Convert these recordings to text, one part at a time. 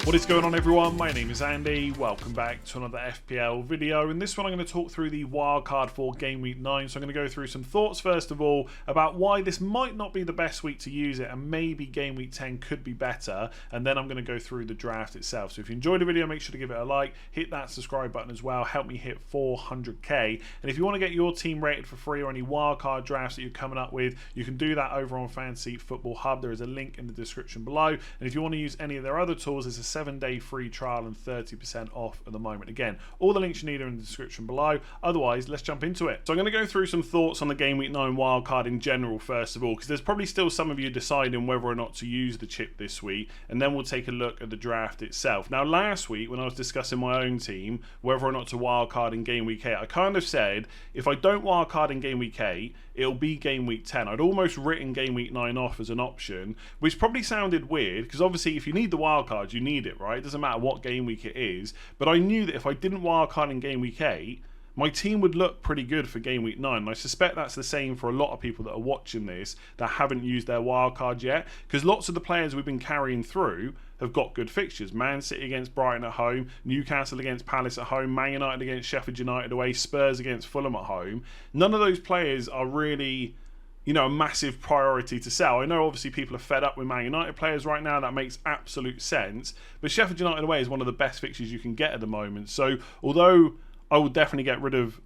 What is going on, everyone? My name is Andy. Welcome back to another FPL video. In this one I'm going to talk through the wildcard for game week 9. So I'm going to go through some thoughts first of all about why this might not be the best week to use it and maybe game week 10 could be better, and then I'm going to go through the draft itself. So if you enjoyed the video, make sure to give it a like, hit that subscribe button as well, help me hit 400k. And if you want to get your team rated for free or any wildcard drafts that you're coming up with, you can do that over on Fantasy Football Hub. There is a link in the description below, and if you want to use any of their other tools, there's a 7-day free trial and 30% off at the moment. Again, all the links you need are in the description below. Otherwise, let's jump into it. So I'm going to go through some thoughts on the game week 9 wildcard in general first of all, because there's probably still some of you deciding whether or not to use the chip this week, and then we'll take a look at the draft itself. Now, last week when I was discussing my own team, whether or not to wildcard in game week 8, I kind of said if I don't wildcard in game week 8, it'll be game week 10. I'd almost written game week 9 off as an option, which probably sounded weird because obviously if you need the wildcard, you need it, right? It doesn't matter what game week it is. But I knew that if I didn't wildcard in game week 8, my team would look pretty good for game week 9. And I suspect that's the same for a lot of people that are watching this that haven't used their wildcard yet, because lots of the players we've been carrying through have got good fixtures. Man City against Brighton at home, Newcastle against Palace at home, Man United against Sheffield United away, Spurs against Fulham at home. None of those players are really, you know, a massive priority to sell. I know obviously people are fed up with Man United players right now. That makes absolute sense. But Sheffield United away is one of the best fixtures you can get at the moment. So although I will definitely get rid of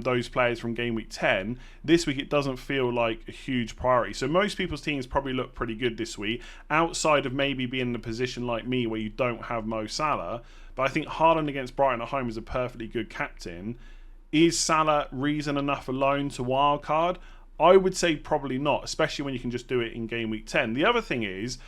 those players from game week 10, this week it doesn't feel like a huge priority. So most people's teams probably look pretty good this week, outside of maybe being in a position like me where you don't have Mo Salah. But I think Haaland against Brighton at home is a perfectly good captain. Is Salah reason enough alone to wildcard? I would say probably not, especially when you can just do it in game week 10. The other thing is,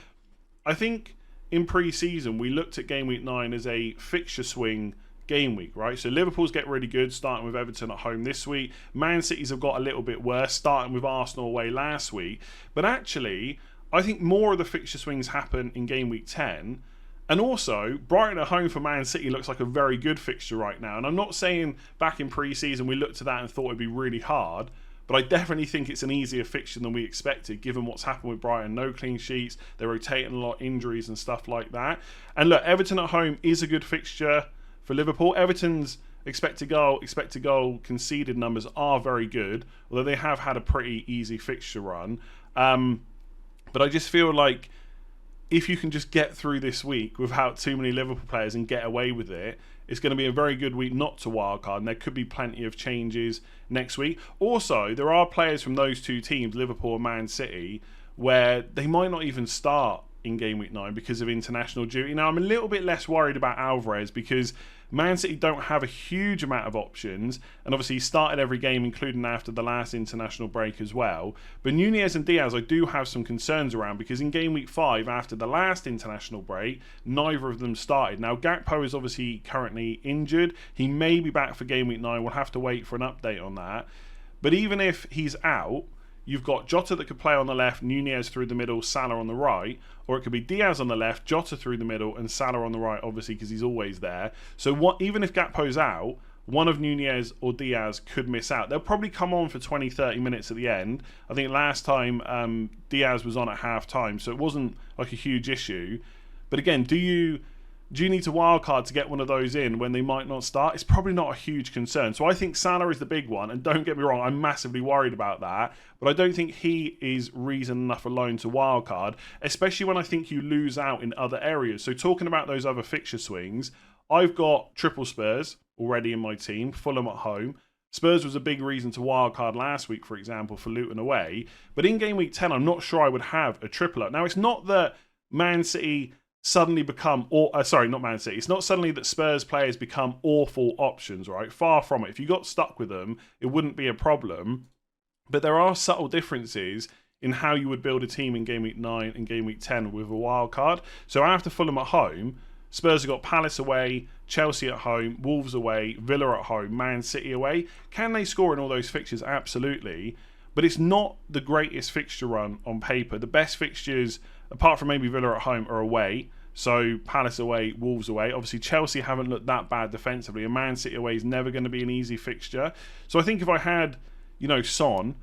I think in pre-season we looked at game week 9 as a fixture swing game week, right? So Liverpool's get really good, starting with Everton at home this week. Man City's have got a little bit worse, starting with Arsenal away last week. But actually, I think more of the fixture swings happen in game week 10. And also, Brighton at home for Man City looks like a very good fixture right now. And I'm not saying back in pre-season we looked at that and thought it'd be really hard, but I definitely think it's an easier fixture than we expected, given what's happened with Brighton. No clean sheets, they're rotating a lot, injuries and stuff like that. And look, Everton at home is a good fixture for Liverpool. Everton's expected goal conceded numbers are very good, although they have had a pretty easy fixture run. But I just feel like if you can just get through this week without too many Liverpool players and get away with it, it's going to be a very good week not to wildcard, and there could be plenty of changes next week. Also, there are players from those two teams, Liverpool and Man City, where they might not even start in game week 9 because of international duty. Now, I'm a little bit less worried about Alvarez because Man City don't have a huge amount of options, and obviously he started every game, including after the last international break as well. But Nunez and Diaz I do have some concerns around, because in game week 5 after the last international break, neither of them started. Now Gakpo is obviously currently injured. He may be back for game week 9. We'll have to wait for an update on that. But even if he's out, you've got Jota that could play on the left, Nunez through the middle, Salah on the right. Or it could be Diaz on the left, Jota through the middle, and Salah on the right, obviously, because he's always there. So even if Gakpo's out, one of Nunez or Diaz could miss out. They'll probably come on for 20-30 minutes at the end. I think last time Diaz was on at half-time, so it wasn't like a huge issue. But again, do you need to wildcard to get one of those in when they might not start? It's probably not a huge concern. So I think Salah is the big one, and don't get me wrong, I'm massively worried about that, but I don't think he is reason enough alone to wildcard, especially when I think you lose out in other areas. So talking about those other fixture swings, I've got triple Spurs already in my team, Fulham at home. Spurs was a big reason to wildcard last week, for example, for Luton away. But in game week 10, I'm not sure I would have a triplet. Now, it's not that Man City suddenly become, not Man City. It's not suddenly that Spurs players become awful options, right? Far from it. If you got stuck with them, it wouldn't be a problem. But there are subtle differences in how you would build a team in game week 9 and game week 10 with a wild card. So after Fulham at home, Spurs have got Palace away, Chelsea at home, Wolves away, Villa at home, Man City away. Can they score in all those fixtures? Absolutely. But it's not the greatest fixture run on paper. The best fixtures, apart from maybe Villa at home, are away. So Palace away, Wolves away. Obviously, Chelsea haven't looked that bad defensively. And Man City away is never going to be an easy fixture. So I think if I had, Son,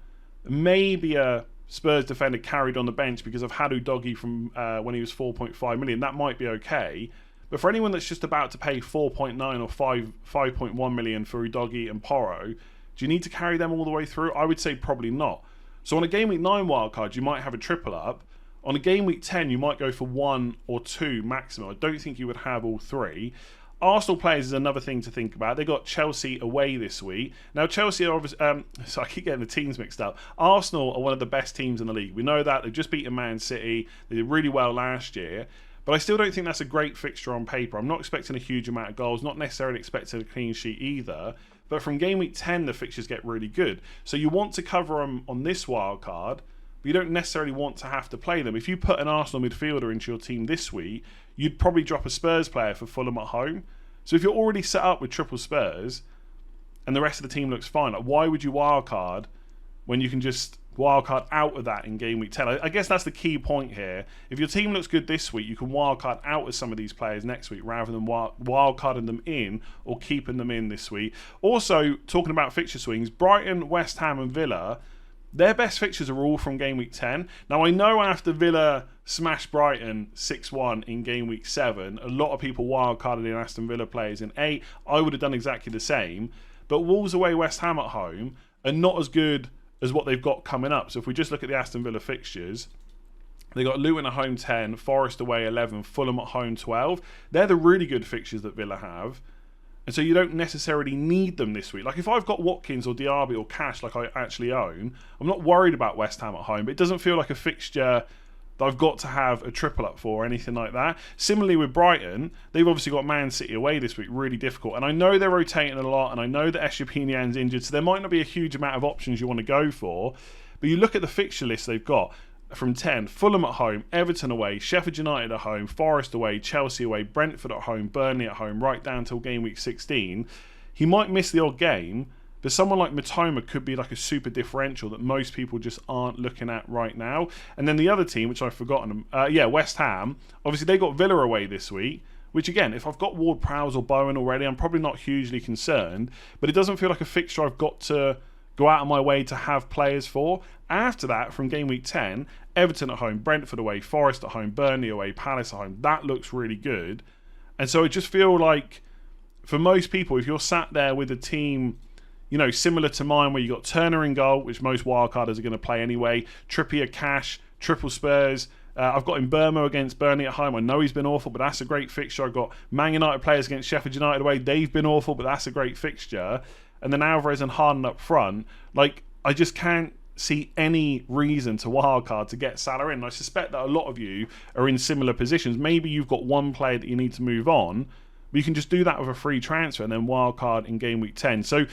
maybe a Spurs defender carried on the bench because I've had Udogie from when he was 4.5 million, that might be okay. But for anyone that's just about to pay 4.9 or 5.1 million for Udogie and Porro, do you need to carry them all the way through? I would say probably not. So on a Game Week 9 wildcard, you might have a triple up. On a Game Week 10, you might go for 1 or 2 maximum. I don't think you would have all 3. Arsenal players is another thing to think about. They got Chelsea away this week. Now, Chelsea are obviously... so I keep getting the teams mixed up. Arsenal are one of the best teams in the league. We know that. They've just beaten Man City. They did really well last year. But I still don't think that's a great fixture on paper. I'm not expecting a huge amount of goals. Not necessarily expecting a clean sheet either. But from Game Week 10, the fixtures get really good. So you want to cover them on this wild card, but you don't necessarily want to have to play them. If you put an Arsenal midfielder into your team this week, you'd probably drop a Spurs player for Fulham at home. So if you're already set up with triple Spurs and the rest of the team looks fine, like why would you wildcard when you can just wildcard out of that in Game Week 10? I guess that's the key point here. If your team looks good this week, you can wildcard out of some of these players next week rather than wildcarding them in or keeping them in this week. Also, talking about fixture swings, Brighton, West Ham and Villa, their best fixtures are all from Game Week 10. Now, I know after Villa smashed Brighton 6-1 in Game Week 7, a lot of people wildcarded in Aston Villa players in 8. I would have done exactly the same. But Wolves away, West Ham at home are not as good as what they've got coming up. So if we just look at the Aston Villa fixtures, they got Luton at home 10, Forest away 11, Fulham at home 12. They're the really good fixtures that Villa have. And so you don't necessarily need them this week. Like if I've got Watkins or Diaby or Cash like I actually own, I'm not worried about West Ham at home. But it doesn't feel like a fixture that I've got to have a triple up for or anything like that. Similarly with Brighton, they've obviously got Man City away this week, really difficult. And I know they're rotating a lot, and I know that Estupiñán's injured, so there might not be a huge amount of options you want to go for. But you look at the fixture list they've got from 10, Fulham at home, Everton away, Sheffield United at home, Forest away, Chelsea away, Brentford at home, Burnley at home, right down till Game Week 16. He might miss the odd game, but someone like Matoma could be like a super differential that most people just aren't looking at right now. And then the other team, which I've forgotten, West Ham, obviously they got Villa away this week, which again, if I've got Ward-Prowse or Bowen already, I'm probably not hugely concerned, but it doesn't feel like a fixture I've got to go out of my way to have players for. After that, from Game Week 10, Everton at home, Brentford away, Forest at home, Burnley away, Palace at home. That looks really good. And so I just feel like, for most people, if you're sat there with a team, you know, similar to mine, where you got Turner in goal, which most wildcarders are going to play anyway, Trippier, Cash, triple Spurs. I've got Mbeumo against Burnley at home. I know he's been awful, but that's a great fixture. I've got Man United players against Sheffield United away. They've been awful, but that's a great fixture. And then Alvarez and Harden up front. Like, I just can't see any reason to wildcard to get Salah in. And I suspect that a lot of you are in similar positions. Maybe you've got one player that you need to move on, but you can just do that with a free transfer and then wildcard in Game Week 10. So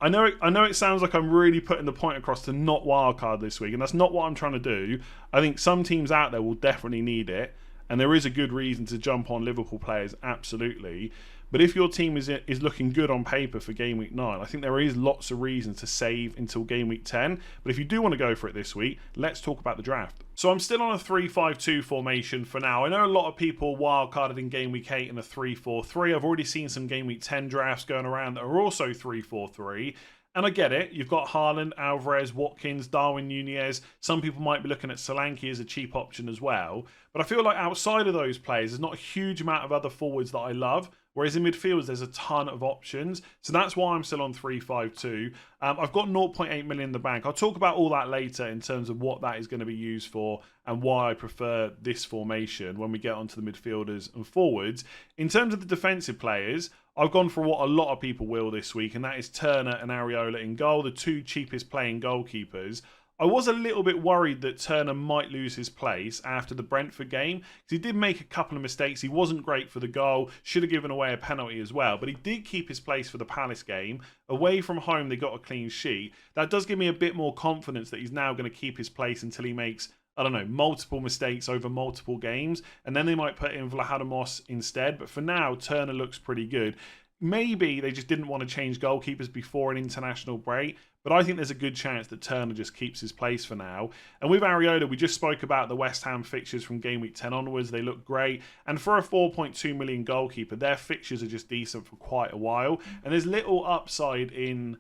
I know it sounds like I'm really putting the point across to not wildcard this week, and that's not what I'm trying to do. I think some teams out there will definitely need it, and there is a good reason to jump on Liverpool players, absolutely. But if your team is looking good on paper for Game Week 9, I think there is lots of reasons to save until Game Week 10. But if you do want to go for it this week, let's talk about the draft. So I'm still on a 3-5-2 formation for now. I know a lot of people wildcarded in Game Week 8 in a 3-4-3. I've already seen some Game Week 10 drafts going around that are also 3-4-3. And I get it. You've got Haaland, Alvarez, Watkins, Darwin Nunez. Some people might be looking at Solanke as a cheap option as well. But I feel like outside of those players, there's not a huge amount of other forwards that I love. Whereas in midfield, there's a ton of options. So that's why I'm still on 3-5-2. I've got 0.8 million in the bank. I'll talk about all that later in terms of what that is going to be used for and why I prefer this formation when we get onto the midfielders and forwards. In terms of the defensive players, I've gone for what a lot of people will this week, and that is Turner and Areola in goal, the two cheapest playing goalkeepers. I was a little bit worried that Turner might lose his place after the Brentford game, because he did make a couple of mistakes. He wasn't great for the goal, should have given away a penalty as well, but he did keep his place for the Palace game. Away from home, they got a clean sheet. That does give me a bit more confidence that he's now going to keep his place until he makes, I don't know, multiple mistakes over multiple games, and then they might put in Vlachodimos instead. But for now, Turner looks pretty good. Maybe they just didn't want to change goalkeepers before an international break, but I think there's a good chance that Turner just keeps his place for now. And with Areola, we just spoke about the West Ham fixtures from Game Week 10 onwards. They look great. And for a 4.2 million goalkeeper, their fixtures are just decent for quite a while. And there's little upside in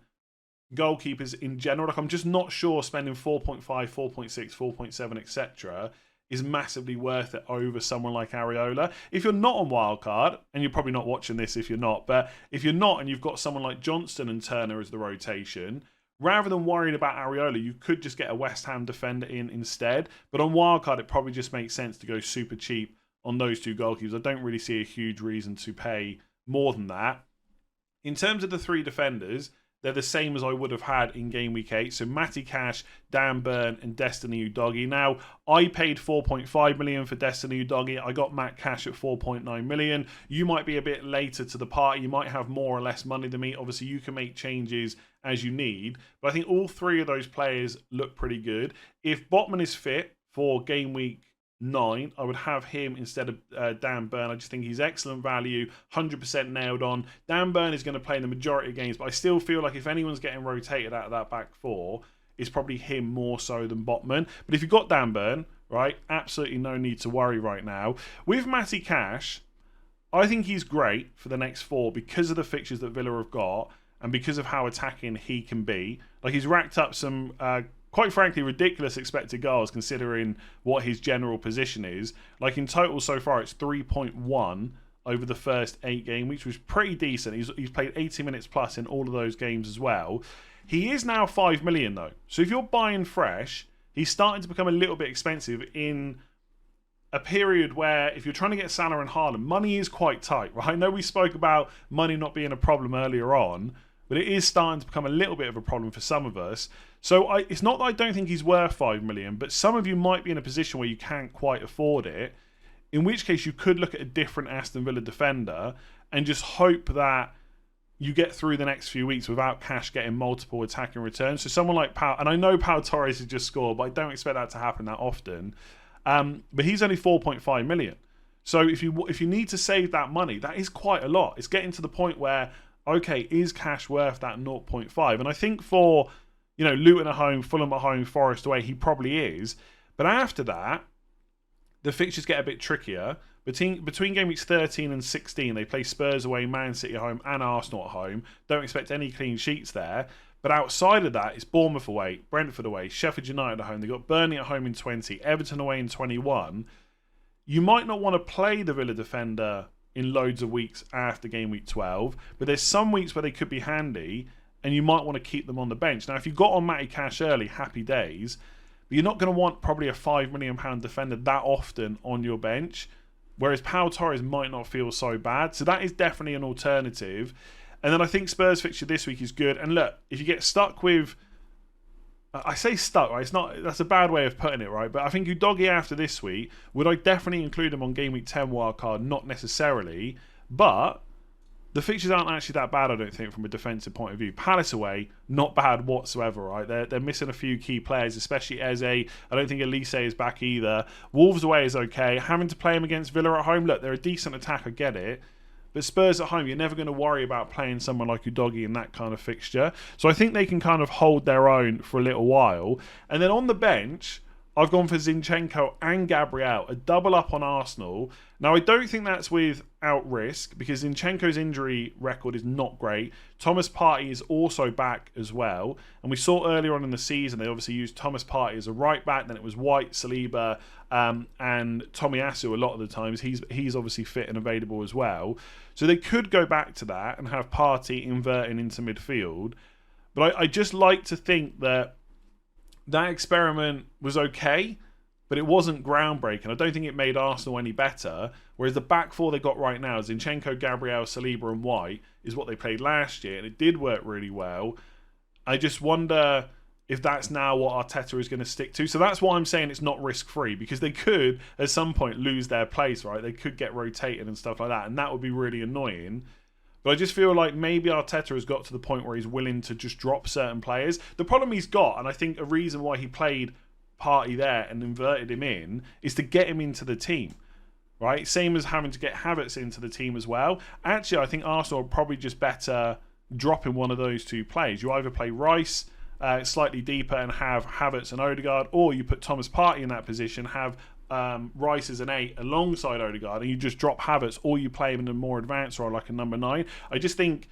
goalkeepers in general. Like, I'm just not sure spending 4.5, 4.6, 4.7, etc. is massively worth it over someone like Areola. If you're not on Wildcard, and you're probably not watching this if you're not, but if you're not and you've got someone like Johnston and Turner as the rotation, rather than worrying about Areola, you could just get a West Ham defender in instead. But on Wildcard, it probably just makes sense to go super cheap on those two goalkeepers. I don't really see a huge reason to pay more than that. In terms of the three defenders, they're the same as I would have had in Game Week 8. So Matty Cash, Dan Burn and Destiny Udogie. Now, I paid 4.5 million for Destiny Udogie. I got Matt Cash at 4.9 million. You might be a bit later to the party. You might have more or less money than me. Obviously, you can make changes as you need. But I think all three of those players look pretty good. If Botman is fit for Game Week 9, I would have him instead of Dan Burn. I just think he's excellent value, 100% nailed on. Dan Burn is going to play in the majority of games, but I still feel like if anyone's getting rotated out of that back four, it's probably him more so than Botman. But if you've got Dan Burn, right, absolutely no need to worry right now. With Matty Cash, I think he's great for the next four because of the fixtures that Villa have got and because of how attacking he can be. Like, he's racked up some quite frankly, ridiculous expected goals considering what his general position is. Like, in total so far, it's 3.1 over the first 8 game weeks, which is pretty decent. He's played 80 minutes plus in all of those games as well. He is now 5 million, though. So if you're buying fresh, he's starting to become a little bit expensive in a period where if you're trying to get Salah and Haaland, money is quite tight, right? I know we spoke about money not being a problem earlier on, but it is starting to become a little bit of a problem for some of us. So it's not that I don't think he's worth 5 million, but some of you might be in a position where you can't quite afford it, in which case you could look at a different Aston Villa defender and just hope that you get through the next few weeks without Cash getting multiple attacking returns. So someone like Pau, and I know Pau Torres has just scored, but I don't expect that to happen that often. But he's only 4.5 million. So if you need to save that money, that is quite a lot. It's getting to the point where, okay, is Cash worth that 0.5? And I think for, you know, Luton at home, Fulham at home, Forest away, he probably is. But after that, the fixtures get a bit trickier. Between game weeks 13 and 16, they play Spurs away, Man City at home, and Arsenal at home. Don't expect any clean sheets there. But outside of that, it's Bournemouth away, Brentford away, Sheffield United at home. They've got Burnley at home in 20, Everton away in 21. You might not want to play the Villa defender in loads of weeks after game week 12, but there's some weeks where they could be handy and you might want to keep them on the bench. Now, if you got on Matty Cash early, happy days, but you're not going to want probably a £5 million defender that often on your bench, whereas Pau Torres might not feel so bad. So that is definitely an alternative. And then I think Spurs fixture this week is good. And look, if you get stuck with, I say stuck, right? It's not, that's a bad way of putting it, right? But I think Udogie after this week, would I definitely include him on Game Week 10 wildcard? Not necessarily, but the fixtures aren't actually that bad, I don't think, from a defensive point of view. Palace away, not bad whatsoever, right? They're missing a few key players, especially Eze. I don't think Elise is back either. Wolves away is okay. Having to play him against Villa at home, look, they're a decent attack, I get it. But Spurs at home, you're never going to worry about playing someone like Udogie in that kind of fixture. So I think they can kind of hold their own for a little while. And then on the bench, I've gone for Zinchenko and Gabriel, a double up on Arsenal. Now, I don't think that's without risk because Zinchenko's injury record is not great. Thomas Partey is also back as well. And we saw earlier on in the season, they obviously used Thomas Partey as a right back. Then it was White, Saliba, and Tomiyasu a lot of the times. He's obviously fit and available as well. So they could go back to that and have Partey inverting into midfield. But I just like to think that experiment was okay, but it wasn't groundbreaking. I don't think it made Arsenal any better. Whereas the back four they got right now, Zinchenko, Gabriel, Saliba and White, is what they played last year, and it did work really well. I just wonder if that's now what Arteta is going to stick to. So that's why I'm saying it's not risk-free, because they could, at some point, lose their place, right? They could get rotated and stuff like that, and that would be really annoying. But I just feel like maybe Arteta has got to the point where he's willing to just drop certain players. The problem he's got, and I think a reason why he played Partey there and inverted him in, is to get him into the team, right? Same as having to get Havertz into the team as well. Actually, I think Arsenal are probably just better dropping one of those two players. You either play Rice slightly deeper and have Havertz and Odegaard, or you put Thomas Partey in that position, have Rice as an 8 alongside Odegaard, and you just drop Havertz, or you play him in a more advanced role like a number 9. I just think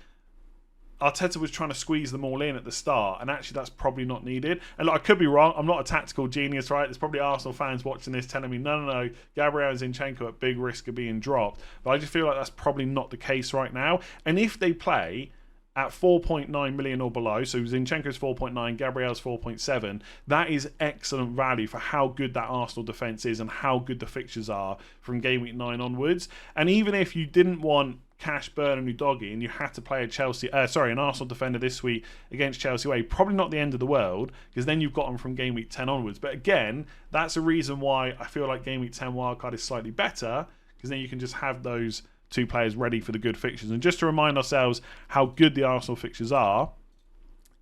Arteta was trying to squeeze them all in at the start, and actually that's probably not needed. And look, I could be wrong. I'm not a tactical genius, right? There's probably Arsenal fans watching this telling me, no, Gabriel Zinchenko at big risk of being dropped. But I just feel like that's probably not the case right now. And if they play at 4.9 million or below, so Zinchenko's 4.9, Gabriel's 4.7, that is excellent value for how good that Arsenal defence is and how good the fixtures are from Game Week 9 onwards. And even if you didn't want cash burn and Udogie and you had to play an Arsenal defender this week against Chelsea away, probably not the end of the world, because then you've got them from Game Week 10 onwards. But again, that's a reason why I feel like Game Week 10 wildcard is slightly better, because then you can just have those two players ready for the good fixtures. And just to remind ourselves how good the Arsenal fixtures are,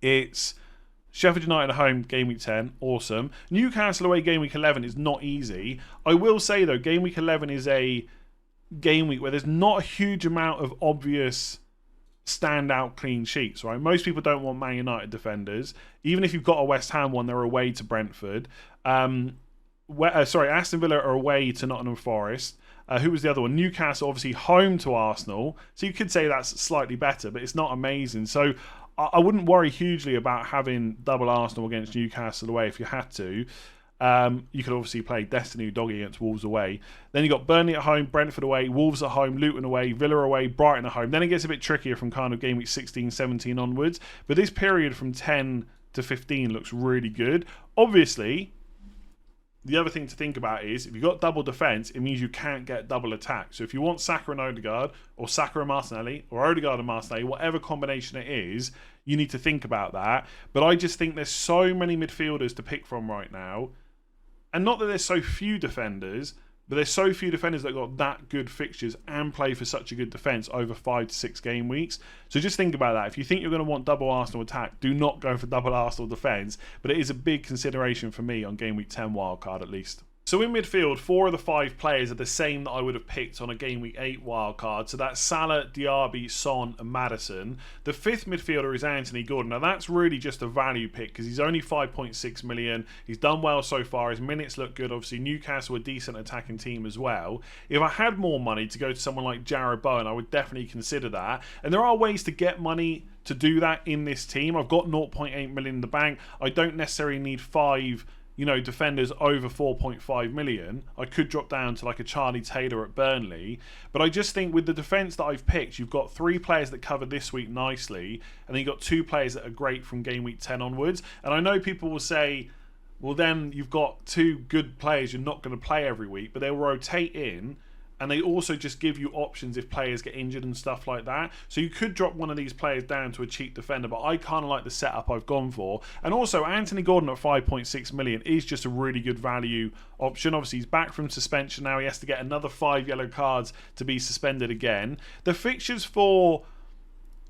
it's Sheffield United at home, Game Week 10, awesome. Newcastle away, Game Week 11 is not easy. I will say though, Game Week 11 is a game week where there's not a huge amount of obvious standout clean sheets, right? Most people don't want Man United defenders. Even if you've got a West Ham one, they're away to Brentford. Aston Villa are away to Nottingham Forest. Who was the other one? Newcastle, obviously home to Arsenal. So you could say that's slightly better, but it's not amazing. So I wouldn't worry hugely about having double Arsenal against Newcastle away if you had to. You could obviously play Destiny Doggy against Wolves away. Then you got Burnley at home, Brentford away, Wolves at home, Luton away, Villa away, Brighton at home. Then it gets a bit trickier from kind of Game Week 16, 17 onwards. But this period from 10 to 15 looks really good. Obviously, the other thing to think about is if you've got double defence, it means you can't get double attack. So if you want Saka and Odegaard, or Saka and Martinelli, or Odegaard and Martinelli, whatever combination it is, you need to think about that. But I just think there's so many midfielders to pick from right now. And not that there's so few defenders, but there's so few defenders that got that good fixtures and play for such a good defence over 5 to 6 game weeks. So just think about that. If you think you're going to want double Arsenal attack, do not go for double Arsenal defence. But it is a big consideration for me on Game Week 10 wildcard at least. So in midfield, 4 of the 5 players are the same that I would have picked on a Game Week 8 wildcard. So that's Salah, Diaby, Son and Maddison. The 5th midfielder is Anthony Gordon. Now that's really just a value pick because he's only 5.6 million. He's done well so far. His minutes look good. Obviously Newcastle a decent attacking team as well. If I had more money to go to someone like Jarrod Bowen, I would definitely consider that. And there are ways to get money to do that in this team. I've got 0.8 million in the bank. I don't necessarily need 5 defenders over 4.5 million. I could drop down to like a Charlie Taylor at Burnley. But I just think with the defence that I've picked, you've got 3 players that cover this week nicely, and then you've got 2 players that are great from Game Week 10 onwards. And I know people will say, well then you've got 2 good players you're not going to play every week, but they'll rotate in. And they also just give you options if players get injured and stuff like that. So you could drop one of these players down to a cheap defender, but I kind of like the setup I've gone for. And also, Anthony Gordon at 5.6 million is just a really good value option. Obviously, he's back from suspension now. He has to get another 5 yellow cards to be suspended again. The fixtures for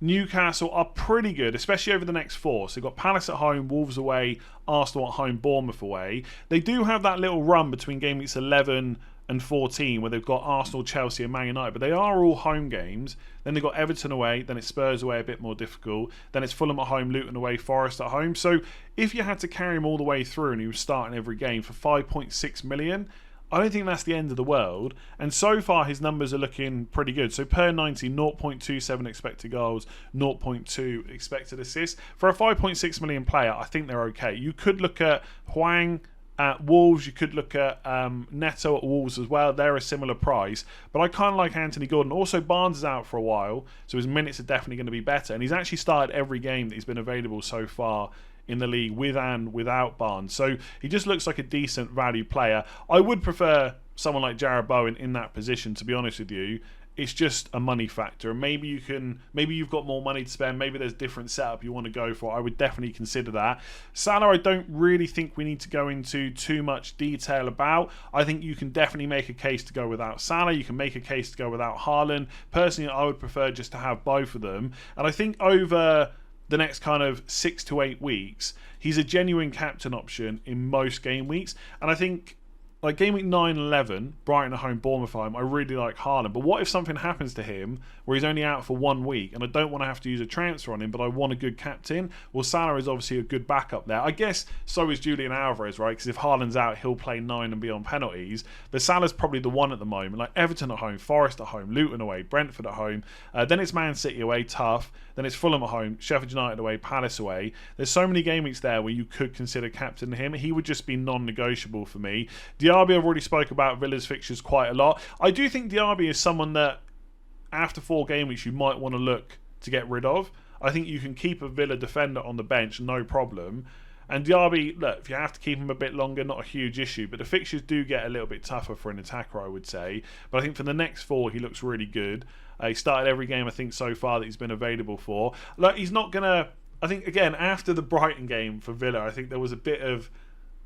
Newcastle are pretty good, especially over the next 4. So you've got Palace at home, Wolves away, Arsenal at home, Bournemouth away. They do have that little run between Game Weeks 11 and 14 where they've got Arsenal, Chelsea and Man United, but they are all home games. Then they've got Everton away, then it's Spurs away, a bit more difficult, then it's Fulham at home, Luton away, Forest at home. So if you had to carry him all the way through and he was starting every game for 5.6 million, I don't think that's the end of the world. And so far his numbers are looking pretty good. So per 90, 0.27 expected goals, 0.2 expected assists. For a 5.6 million player, I think they're okay. You could look at Hwang at Wolves, you could look at Neto at Wolves as well. They're a similar price, but I kind of like Anthony Gordon. Also, Barnes is out for a while, so his minutes are definitely going to be better. And he's actually started every game that he's been available so far in the league with and without Barnes. So he just looks like a decent value player. I would prefer someone like Jarrod Bowen in that position, to be honest with you. It's just a money factor, and maybe you've got more money to spend, maybe there's a different setup you want to go for. I would definitely consider that. Salah, I don't really think we need to go into too much detail about. I think you can definitely make a case to go without Salah, you can make a case to go without Haaland. Personally, I would prefer just to have both of them, and I think over the next kind of 6 to 8 weeks, he's a genuine captain option in most game weeks, and I think like game week 9 and 11, Brighton at home, Bournemouth at home, I really like Haaland. But what if something happens to him where he's only out for 1 week and I don't want to have to use a transfer on him, but I want a good captain? Well, Salah is obviously a good backup there. I guess so is Julian Alvarez, right? Because if Haaland's out, he'll play 9 and be on penalties. But Salah's probably the one at the moment. Like Everton at home, Forest at home, Luton away, Brentford at home. Then it's Man City away, tough. Then it's Fulham at home, Sheffield United away, Palace away. There's so many game weeks there where you could consider captaining him. He would just be non-negotiable for me. Diaby, I've already spoke about Villa's fixtures quite a lot. I do think Diaby is someone that after 4 game weeks you might want to look to get rid of. I think you can keep a Villa defender on the bench, no problem. And Diaby, look, if you have to keep him a bit longer, not a huge issue. But the fixtures do get a little bit tougher for an attacker, I would say. But I think for the next 4, he looks really good. He started every game, I think, so far that he's been available for. Look, he's not going to... I think, again, after the Brighton game for Villa, I think there was a bit of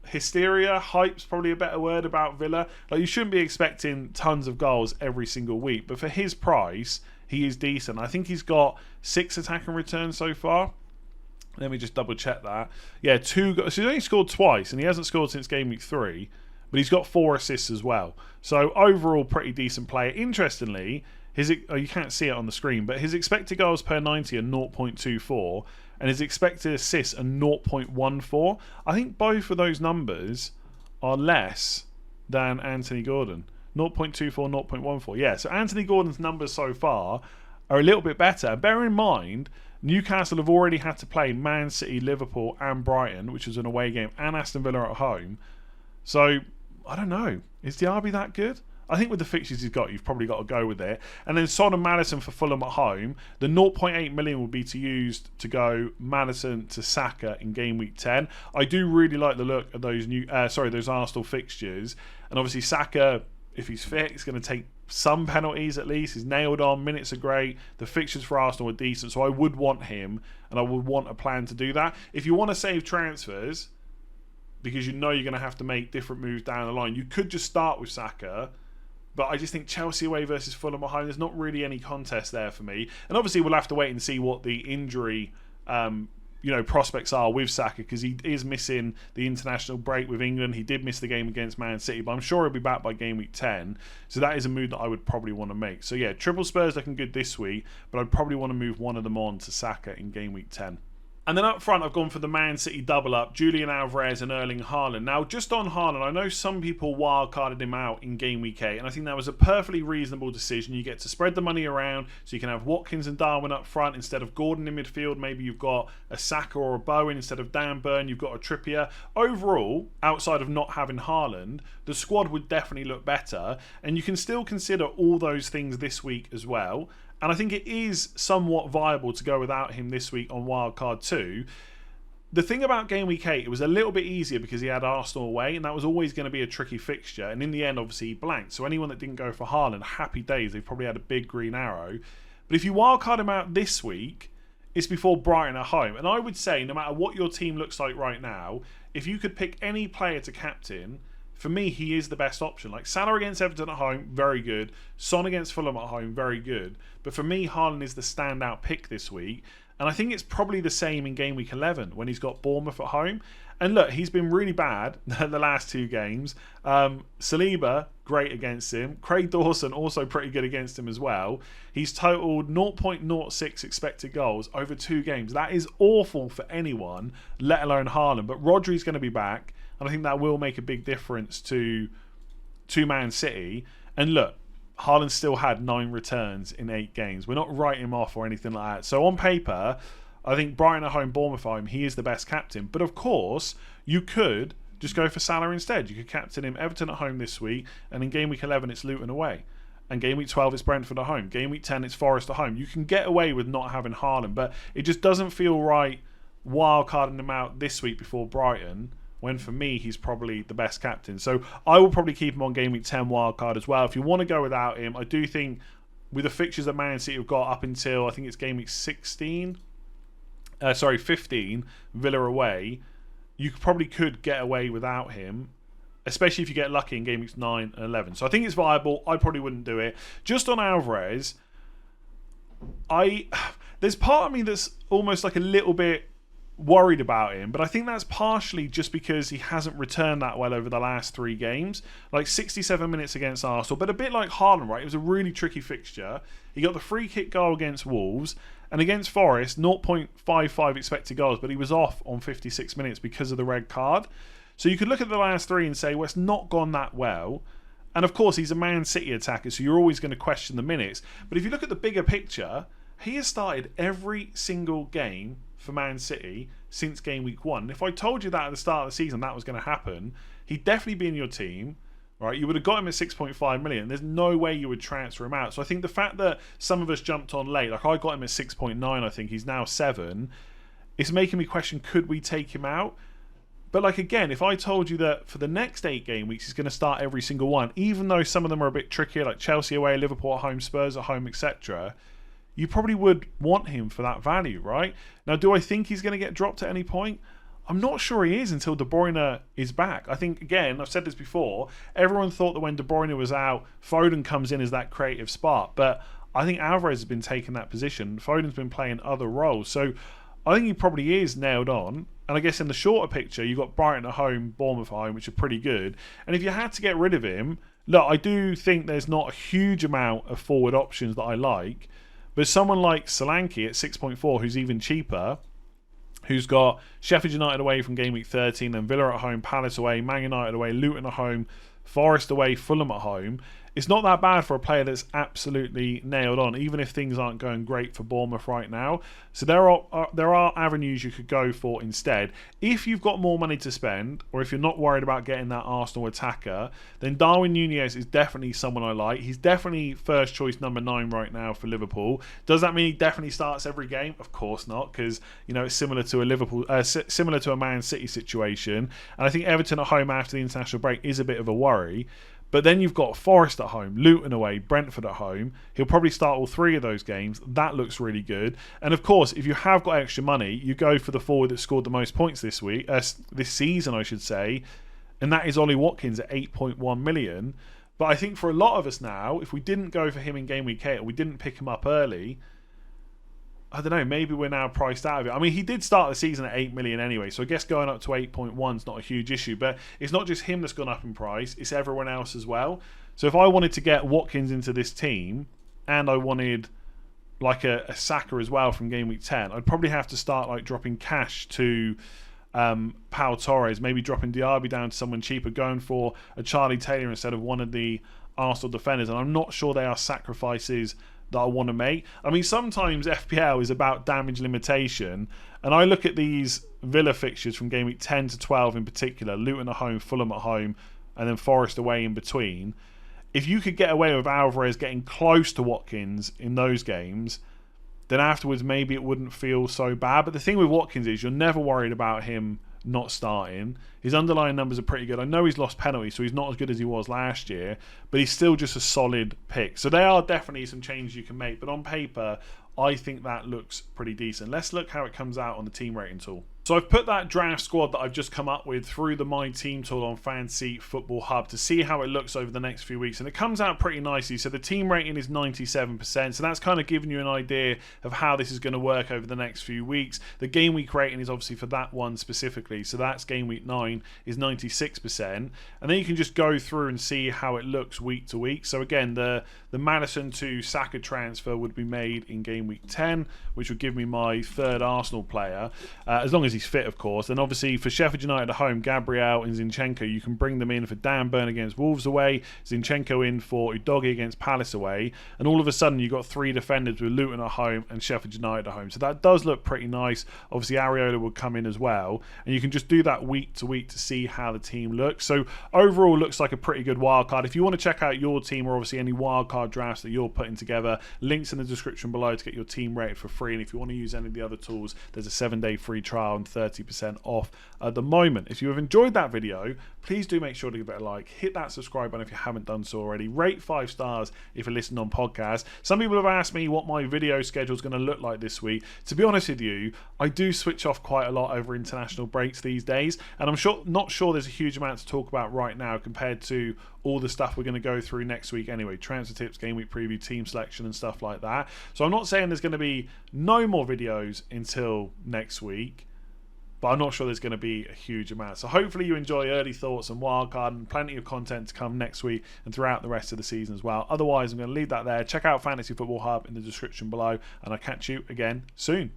hysteria. Hype's probably a better word about Villa. Like, you shouldn't be expecting tons of goals every single week. But for his price, he is decent. I think he's got 6 attacking returns so far. Let me just double check that. Yeah, 2 goals. So he's only scored twice, and he hasn't scored since game week 3. But he's got 4 assists as well. So overall, pretty decent player. Interestingly, you can't see it on the screen, but his expected goals per 90 are 0.24, and his expected assists are 0.14. I think both of those numbers are less than Anthony Gordon. 0.24, 0.14. Yeah, so Anthony Gordon's numbers so far are a little bit better. Bear in mind, Newcastle have already had to play Man City, Liverpool and Brighton, which was an away game, and Aston Villa at home. So, I don't know. Is Diaby that good? I think with the fixtures he's got, you've probably got to go with it. And then Son and Maddison for Fulham at home. The 0.8 million will be to go Maddison to Saka in game week 10. I do really like the look of those those Arsenal fixtures. And obviously Saka, if he's fit, he's going to take some penalties at least. He's nailed on. Minutes are great. The fixtures for Arsenal are decent. So I would want him, and I would want a plan to do that. If you want to save transfers, because you know you're going to have to make different moves down the line, you could just start with Saka. But I just think Chelsea away versus Fulham at home, there's not really any contest there for me. And obviously we'll have to wait and see what the injury prospects are with Saka, because he is missing the international break with England. He did miss the game against Man City, but I'm sure he'll be back by game week 10. So that is a move that I would probably want to make. So yeah, triple Spurs looking good this week, but I'd probably want to move one of them on to Saka in game week 10. And then up front, I've gone for the Man City double up, Julian Alvarez and Erling Haaland. Now, just on Haaland, I know some people wildcarded him out in game week 8, and I think that was a perfectly reasonable decision. You get to spread the money around, so you can have Watkins and Darwin up front instead of Gordon in midfield. Maybe you've got a Saka or a Bowen instead of Dan Burn. You've got a Trippier. Overall, outside of not having Haaland, the squad would definitely look better, and you can still consider all those things this week as well. And I think it is somewhat viable to go without him this week on Wildcard 2. The thing about Game Week 8, it was a little bit easier because he had Arsenal away, and that was always going to be a tricky fixture. And in the end, obviously, he blanked. So anyone that didn't go for Haaland, happy days. They've probably had a big green arrow. But if you wildcard him out this week, it's before Brighton at home. And I would say, no matter what your team looks like right now, if you could pick any player to captain, for me, he is the best option. Like Salah against Everton at home, very good. Son against Fulham at home, very good. But for me, Haaland is the standout pick this week. And I think it's probably the same in game week 11 when he's got Bournemouth at home. And look, he's been really bad the last 2 games. Saliba, great against him. Craig Dawson, also pretty good against him as well. He's totaled 0.06 expected goals over 2 games. That is awful for anyone, let alone Haaland. But Rodri's going to be back. And I think that will make a big difference to Man City. And look, Haaland still had 9 returns in 8 games. We're not writing him off or anything like that. So on paper, I think Brighton at home, Bournemouth at home, he is the best captain. But of course, you could just go for Salah instead. You could captain him Everton at home this week. And in game week 11, it's Luton away. And game week 12, it's Brentford at home. Game week 10, it's Forest at home. You can get away with not having Haaland. But it just doesn't feel right wildcarding him out this week before Brighton, when for me, he's probably the best captain. So I will probably keep him on game week 10 wildcard as well. If you want to go without him, I do think with the fixtures that Man City have got up until, I think it's game week 15, Villa away, you probably could get away without him, especially if you get lucky in game weeks 9 and 11. So I think it's viable. I probably wouldn't do it. Just on Alvarez, there's part of me that's almost like a little bit worried about him, but I think that's partially just because he hasn't returned that well over the last 3 games. Like 67 minutes against Arsenal, but a bit like Haaland, right? It was a really tricky fixture. He got the free kick goal against Wolves, and against Forest, 0.55 expected goals, but he was off on 56 minutes because of the red card. So you could look at the last 3 and say, well, it's not gone that well. And of course, he's a Man City attacker, so you're always going to question the minutes. But if you look at the bigger picture, he has started every single game for Man City since game week 1. If I told you that at the start of the season that was going to happen, he'd definitely be in your team, right? You would have got him at 6.5 million. There's no way you would transfer him out. So I think the fact that some of us jumped on late, like I got him at 6.9, I think he's now 7, it's making me question, could we take him out? But like again, if I told you that for the next 8 game weeks he's going to start every single one, even though some of them are a bit trickier, like Chelsea away, Liverpool at home, Spurs at home, etc., you probably would want him for that value, right? Now, do I think he's going to get dropped at any point? I'm not sure he is until De Bruyne is back. I think, again, I've said this before, everyone thought that when De Bruyne was out, Foden comes in as that creative spark. But I think Alvarez has been taking that position. Foden's been playing other roles. So I think he probably is nailed on. And I guess in the shorter picture, you've got Brighton at home, Bournemouth at home, which are pretty good. And if you had to get rid of him, look, I do think there's not a huge amount of forward options that I like. But someone like Solanke at 6.4, who's even cheaper, who's got Sheffield United away from game week 13, then Villa at home, Palace away, Man United away, Luton at home, Forest away, Fulham at home. It's not that bad for a player that's absolutely nailed on, even if things aren't going great for Bournemouth right now. So there are avenues you could go for instead. If you've got more money to spend, or if you're not worried about getting that Arsenal attacker, then Darwin Núñez is definitely someone I like. He's definitely first choice number 9 right now for Liverpool. Does that mean he definitely starts every game? Of course not, because it's similar to similar to a Man City situation. And I think Everton at home after the international break is a bit of a worry. But then you've got Forest at home, Luton away, Brentford at home. He'll probably start all 3 of those games. That looks really good. And of course, if you have got extra money, you go for the forward that scored the most points this season, I should say. And that is Ollie Watkins at 8.1 million. But I think for a lot of us now, if we didn't go for him in game week 8, or we didn't pick him up early, I don't know, maybe we're now priced out of it. I mean, he did start the season at 8 million anyway, so I guess going up to 8.1 is not a huge issue. But it's not just him that's gone up in price, it's everyone else as well. So if I wanted to get Watkins into this team, and I wanted like a Saka as well from game week 10, I'd probably have to start like dropping cash to Pau Torres, maybe dropping Diaby down to someone cheaper, going for a Charlie Taylor instead of one of the Arsenal defenders. And I'm not sure they are sacrifices that I want to make. I mean, sometimes FPL is about damage limitation, and I look at these Villa fixtures from game week 10 to 12 in particular, Luton at home, Fulham at home, and then Forest away in between. If you could get away with Alvarez getting close to Watkins in those games, then afterwards maybe it wouldn't feel so bad. But the thing with Watkins is you're never worried about him not starting. His underlying numbers are pretty good. I know he's lost penalties, so he's not as good as he was last year, but he's still just a solid pick. So there are definitely some changes you can make, but on paper, I think that looks pretty decent. Let's look how it comes out on the team rating tool. So I've put that draft squad that I've just come up with through the My Team tool on Fantasy Football Hub to see how it looks over the next few weeks, and it comes out pretty nicely. So the team rating is 97%, so that's kind of giving you an idea of how this is going to work over the next few weeks. The game week rating is obviously for that one specifically, so that's game week 9 is 96%, and then you can just go through and see how it looks week to week. So again, the Maddison to Saka transfer would be made in game week 10, which would give me my 3rd Arsenal player, as long as he's fit, of course. And obviously for Sheffield United at home, Gabriel and Zinchenko, you can bring them in for Dan Burn against Wolves away, Zinchenko in for Udogie against Palace away, and all of a sudden you've got 3 defenders with Luton at home and Sheffield United at home. So that does look pretty nice. Obviously Areola will come in as well, and you can just do that week to week to see how the team looks. So overall looks like a pretty good wildcard. If you want to check out your team, or obviously any wildcard drafts that you're putting together, links in the description below to get your team rated for free. And if you want to use any of the other tools, there's a 7-day free trial and 30% off at the moment. If you have enjoyed that video, please do make sure to give it a like, hit that subscribe button if you haven't done so already, rate 5 stars if you're listening on podcast. Some people have asked me what my video schedule is going to look like this week. To be honest with you, I do switch off quite a lot over international breaks these days, and I'm not sure there's a huge amount to talk about right now compared to all the stuff we're going to go through next week anyway, transfer tips, game week preview, team selection and stuff like that. So I'm not saying there's going to be no more videos until next week, but I'm not sure there's going to be a huge amount. So hopefully you enjoy early thoughts on Wildcard, and plenty of content to come next week and throughout the rest of the season as well. Otherwise, I'm going to leave that there. Check out Fantasy Football Hub in the description below, and I'll catch you again soon.